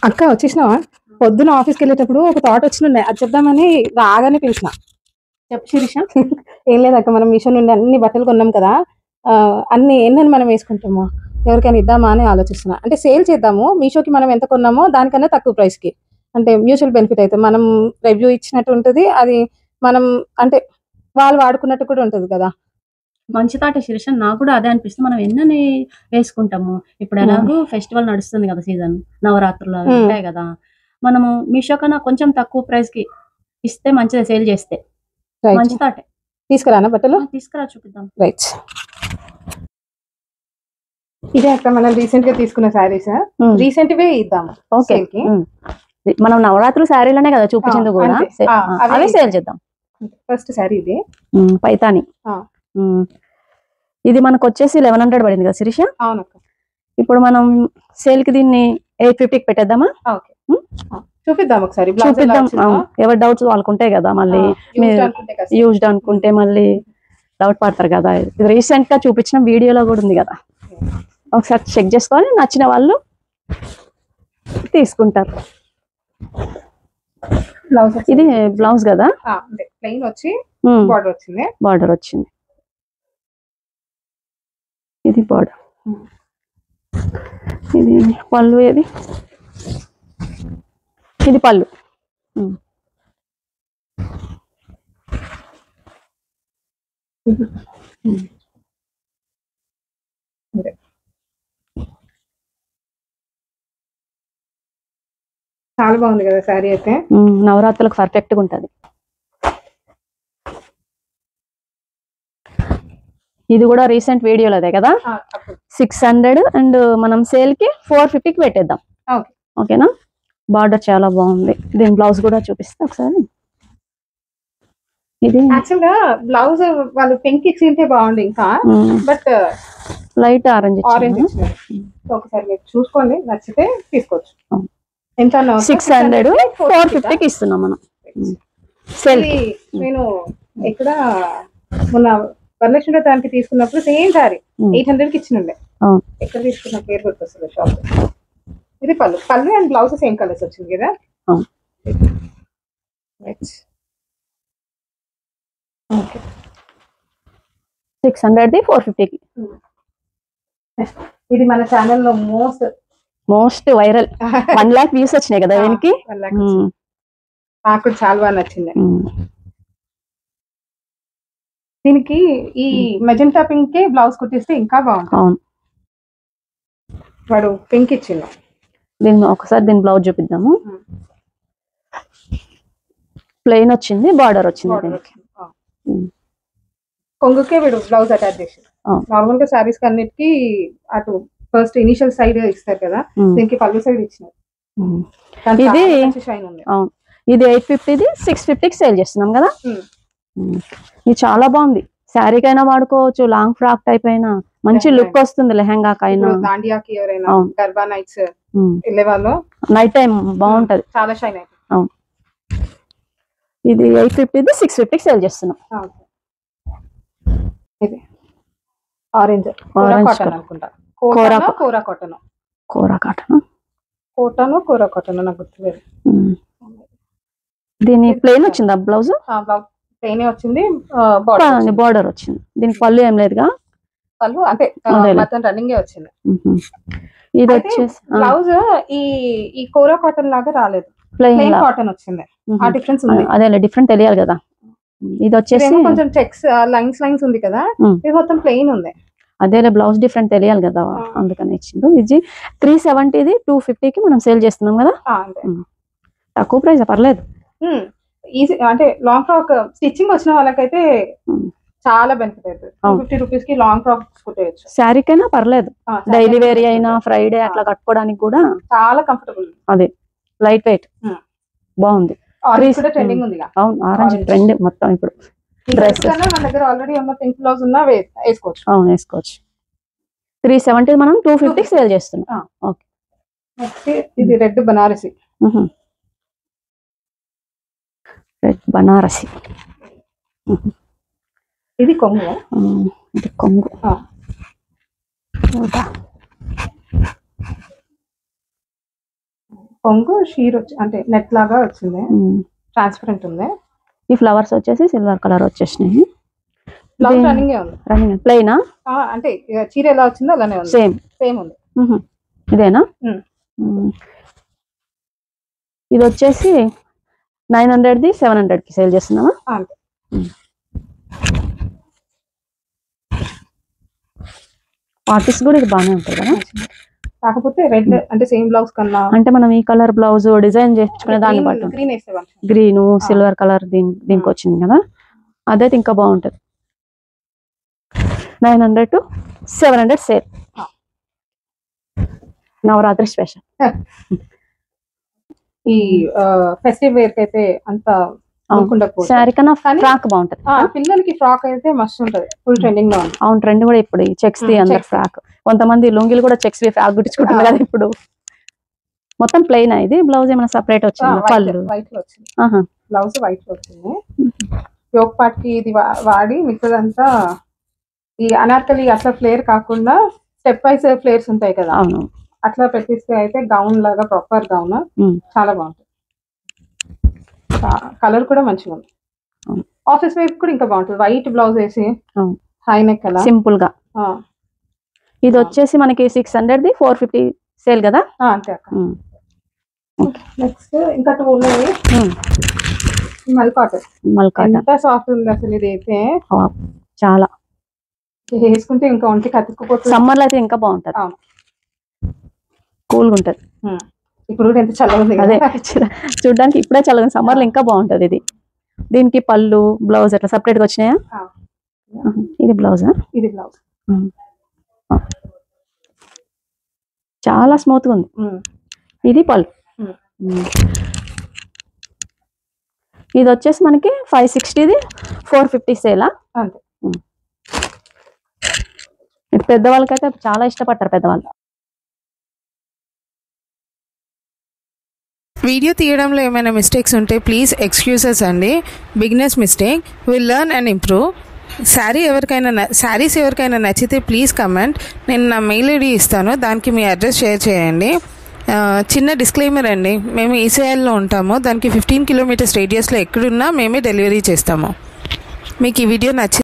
అక్క వచ్చేసినావా? పొద్దున ఆఫీస్కి వెళ్ళేటప్పుడు ఒక థాట్ వచ్చినుండే, అది చెప్దామని రాగానే పిలిచిన. చెప్పు శిరీష. ఏం లేదక్క, మనం మీషో నుండి అన్ని బట్టలు కొన్నాం కదా, అన్ని ఎన్నని మనం వేసుకుంటాము, ఎవరికైనా ఇద్దామా అని ఆలోచిస్తున్నా. అంటే సేల్ చేద్దాము, మీషోకి మనం ఎంత కొన్నామో దానికన్నా తక్కువ ప్రైస్కి, అంటే మ్యూచువల్ బెనిఫిట్ అయితే మనం రివ్యూ ఇచ్చినట్టు ఉంటుంది, అది మనం అంటే వాళ్ళు వాడుకున్నట్టు కూడా ఉంటుంది కదా. మంచి తాటే శిరీష, నాకు కూడా అదే అనిపిస్తుంది. మనం ఎన్నని వేసుకుంటాము. ఇప్పుడు ఎలాగో ఫెస్టివల్ నడుస్తుంది కదా, సీజన్ నవరాత్రులు అవి ఉంటాయి కదా, మనము మీషో కన్నా కొంచెం తక్కువ ప్రైస్ కి ఇస్తే మంచిదే, సేల్ చేస్తే. మంచి తాటే. తీసుకురానా బట్టలు? తీసుకురా, చూపిద్దాం. రైట్. ఇదే అక్క మనం రీసెంట్ గా తీసుకున్న శారీస్, రీసెంట్ వే ఇద్దాము. ఓకే, మనం నవరాత్రులు శారీలనే కదా చూపించింది కూడా, అవే సేల్ చేద్దాం. ఫస్ట్ శారీ ఇది పైతాని. ఇది మనకు వచ్చేసి 1100 పడింది కదా శిరీష. అవునక్క. ఇప్పుడు మనం సేల్ కి దీన్ని 850కి పెట్టేద్దామా? చూపిద్దాం ఒకసారి, చూపిద్దాం. ఎవరి డౌట్స్ వాళ్ళకు ఉంటాయి కదా, మళ్ళీ యూజ్డ్ అనుకుంటే మళ్ళీ డౌట్ పడతారు కదా. ఇది రీసెంట్ గా చూపించిన వీడియోలో కూడా ఉంది కదా, ఒకసారి చెక్ చేసుకొని నచ్చిన వాళ్ళు తీసుకుంటారు. ఇది బ్లౌజ్ కదా, ప్లెయిన్ వచ్చి బార్డర్ వచ్చింది. ఇది బార్డర్, ఇది పళ్ళు, ఏది ఇది పళ్ళు. చాలా బాగుంది కదా శారీ అయితే, నవరాత్రులకు పర్ఫెక్ట్ గా ఉంటది. ఇది కూడా రీసెంట్ వీడియోలో అదే కదా, 600 అండ్ మనం సేల్ కి 450కి పెట్టేద్దాం. ఓకేనా? బార్డర్ చాలా బాగుంది. దీని బ్లౌజ్ కూడా చూపిస్తా ఒకసారి. ఇది యాక్చువల్ గా బ్లౌజ్ వాళ్ళు పింక్ ఇచ్చింటే బాగుంది, ఇంకా బట్ లైట్ ఆరెంజ్ ఒకసారి మీరు చూసుకోండి, నచ్చితే తీసుకోవచ్చు. ఎంత? 600, 450కి ఇస్తున్నాం మనం సేల్. నేను ఎక్కడ మొన్న వరలక్ష్మి దానికి తీసుకున్నప్పుడు సేమ్ సారీ 800కి ఇచ్చినుండే. ఎక్కడ తీసుకున్న పేరు గుర్తొస్తుంది షాప్. ఇది పళ్ళు అండ్ బ్లౌజ్ సేమ్ కలర్స్ వచ్చింది కదా. 600ది 450కి. ఇది మన ఛానల్లో మోస్ట్ వైరల్ 1 lakh వ్యూస్ వచ్చినాయి కదా దీనికి. నాకు చాలా బాగా నచ్చింది. దీనికి ఈ మెజెంటా పింక్ కి బ్లౌజ్ కుట్టిస్తే ఇంకా బాగుంటుంది. అవును, వాడు పింక్ ఇచ్చిండు. దీన్ని ఒకసారి దీని బ్లౌజ్ చూపిద్దాము. ప్లెయిన్ వచ్చింది, బార్డర్ వచ్చింది. కొంగుకే వీడు బ్లౌజ్ అటాచ్ చేసి, నార్మల్ గా శారీస్ అన్నిటికి అటు ఫస్ట్ ఇనిషియల్ సైడ్ ఇస్తారు కదా, దీనికి పళ్ళు సైడ్ ఇచ్చినారు. ఇది ఇది 850ది 650కి సేల్ చేస్తున్నాం కదా. ఇది చాలా బాగుంది, శారీకైనా వాడుకోవచ్చు, లాంగ్ ఫ్రాక్ టైప్ అయినా మంచి లుక్ వస్తుంది, లెహంగాకైనా. దాండియాకి ఎవరైనా గర్బా నైట్స్ వెళ్ళే వాళ్ళు నైట్ టైం బాగుంటది, చాలా షైన్ అవుతుంది. అవును, ఇది 850ది 650కి సేల్ చేస్తున్నాం. ఇది ఆరెంజ్ కాటన్ అనుకుంటా, కోరా కాటన్ నాకు గుర్తులేదు. దీని ప్లెయిన్ వచ్చిందా బ్లౌజ్? ప్లెయిన్ వచ్చింది, బార్డర్ వచ్చింది. దీనికి పళ్ళు ఏం లేదుగా, పళ్ళు అంటే మొత్తం రన్నింగ్ వచ్చింది. ఇది వచ్చేసి బ్లౌజ్ ఈ కోరా కాటన్ లాగా రాలేదు, ప్లెయిన్ కాటన్ వచ్చింది. ఆ డిఫరెన్స్ ఉంది, అదే డిఫరెంట్ తెలియాలి కదా. ఇది వచ్చేసి కొంచెం చెక్స్ లైన్స్ ఉంది కదా, ఇది మొత్తం ప్లెయిన్ ఉంది. అదే బ్లౌజ్ డిఫరెంట్ తెలియాలి కదా, అందుకని ఇచ్చిండు. ఇది 370ది 250కి మనం సేల్ చేస్తున్నాం కదా, తక్కువ ప్రైస్, పర్లేదు. ఈజీ అంటే లాంగ్ ఫ్రాక్ స్టిచ్చింగ్ వచ్చిన వాళ్ళకైతే చాలా బెనిఫిట్ అవుతుంది. 250 రూపీస్ కి లాంగ్ ఫ్రాక్ కుట్టేయచ్చు, శారీకైనా పర్లేదు, డైలీ వేర్ అయినా ఫ్రైడే అట్లా కట్టుకోవడానికి కూడా చాలా కంఫర్టబుల్. అదే లైట్ వెయిట్, బాగుంది. ట్రెండింగ్ ఉంది. అవును, ఆరెంజ్ ట్రెండ్ మొత్తం ఇప్పుడు. డ్రెస్ మన దగ్గర ఆల్రెడీ ఉన్న పింక్ బ్లౌజ్ ఉన్నా వేసుకోవచ్చు. అవును, వేసుకోవచ్చు. 370 మనం 250కి సేల్ చేస్తున్నాం. ఓకే, నెక్స్ట్ ఇది రెడ్ బనారసి. రెడ్ బనారసి, ఇది కొంగు. ఇది కొంగు. కొంగు షీర్ వచ్చి అంటే నెట్ లాగా వచ్చింది, ట్రాన్స్పరెంట్ ఉంది. ఈ ఫ్లవర్స్ వచ్చేసి సిల్వర్ కలర్ వచ్చేసినాయి. బ్లౌజ్ రన్నింగ్ ఉంది. రన్నింగ్ ప్లెయినా? అంటే చీర ఎలా వచ్చిందో అలానే ఉంది. సేమ్ ఉంది. ఇదేనా? ఇది వచ్చేసి 900ది 700కి సేల్ చేస్తున్నావా? అంతే. ఆర్టిస్ట్ కూడా ఇది బాగానే ఉంటుంది కదా, కాకపోతే రెడ్ అంటే సేమ్ బ్లౌజ్ కన్నా అంటే మనం ఈ కలర్ బ్లౌజ్ డిజైన్ చేసుకునే దాన్ని బట్టి గ్రీన్ సిల్వర్ కలర్ దీనికి వచ్చింది కదా, అదైతే ఇంకా బాగుంటది. 900 to 700 సేల్. నవరాత్రి స్పెషల్. ఈ ఫెస్టివ్ వేర్ కి అయితే అంత శారీ కన్నా ఫ్రాక్ బాగుంటది. పిల్లలకి ఫ్రాక్ అయితే మస్తు ఉంటది, ఫుల్ ట్రెండింగ్ లో ఉంది. అవును, ట్రెండ్ కూడా ఇప్పుడు చెక్స్ ది అందరు ఫ్రాక్. కొంతమంది లుంగిలు కూడా చెక్స్ ది ఫ్రాక్ గుట్టించుకుంటారు కదా ఇప్పుడు. మొత్తం ప్లెయిన్ ఇది. బ్లౌజ్ ఏమైనా సెపరేట్ వచ్చింది? పళ్ళు వైట్ లో వచ్చింది. బ్లౌజ్ వైట్ లో వచ్చింది. యోక్ పార్ట్ కి ఇది వాడి మిగతాదంతా ఈ అనార్కలి అట్లా ఫ్లేర్ కాకుండా స్టెప్ వైస్ ఫ్లేర్స్ ఉంటాయి కదా, అవును, అట్లా పెట్టిస్తే అయితే గౌన్ లాగా ప్రాపర్ గౌన్ చాలా బాగుంటుంది. కలర్ కూడా మంచిగా ఉంది. ఆఫీస్ వేర్ కూడా ఇంకా బాగుంటుంది. వైట్ బ్లౌజ్ వేసి హై నెక్ అలా సింపుల్ గా. ఇది వచ్చేసి మనకి 600ది 450 సేల్ కదా. అంతే అక్క. నెక్స్ట్ ఇంకా 2 ఉన్నాయి. మల్కాటన్ ఎంత సాఫ్ట్ ఉంది అసలు. ఇది అయితే చాలా వేసుకుంటే ఇంకా ఒంటికి అతుక్కుపోతుంది. సమ్మర్ లో అయితే ఇంకా బాగుంటది, కూల్ గా ఉంటది. ఇప్పుడు కూడా ఎంత చల్లగా ఉంది. అదే చూడడానికి ఇప్పుడే చల్లగా, సమ్మర్ లో ఇంకా బాగుంటది ఇది. దీనికి పళ్ళు బ్లౌజ్ అట్లా సెపరేట్ గా వచ్చినాయా? ఇది బ్లౌజా? ఇది బ్లౌజ్. చాలా స్మూత్ గా ఉంది. ఇది పళ్ళు. ఇది వచ్చేసి మనకి 560ది 450 సేలా. అంతే. ఇది పెద్దవాళ్ళకైతే చాలా ఇష్టపడతారు పెద్దవాళ్ళు. వీడియో తీయడంలో ఏమైనా మిస్టేక్స్ ఉంటే ప్లీజ్ ఎక్స్క్యూజెస్ అండి. Beginners mistake, will learn and improve. Saris ఎవరికైనా నచ్చితే ప్లీజ్ కమెంట్. నేను నా మెయిల్ ఐడి ఇస్తాను, దానికి మీ అడ్రస్ షేర్ చేయండి. చిన్న డిస్క్లైమర్ అండి, మేము ఈసీఐలో ఉంటాము. దానికి 15 కిలోమీటర్స్ రేడియస్లో ఎక్కడున్నా మేమే డెలివరీ చేస్తాము. మీకు ఈ వీడియో నచ్చి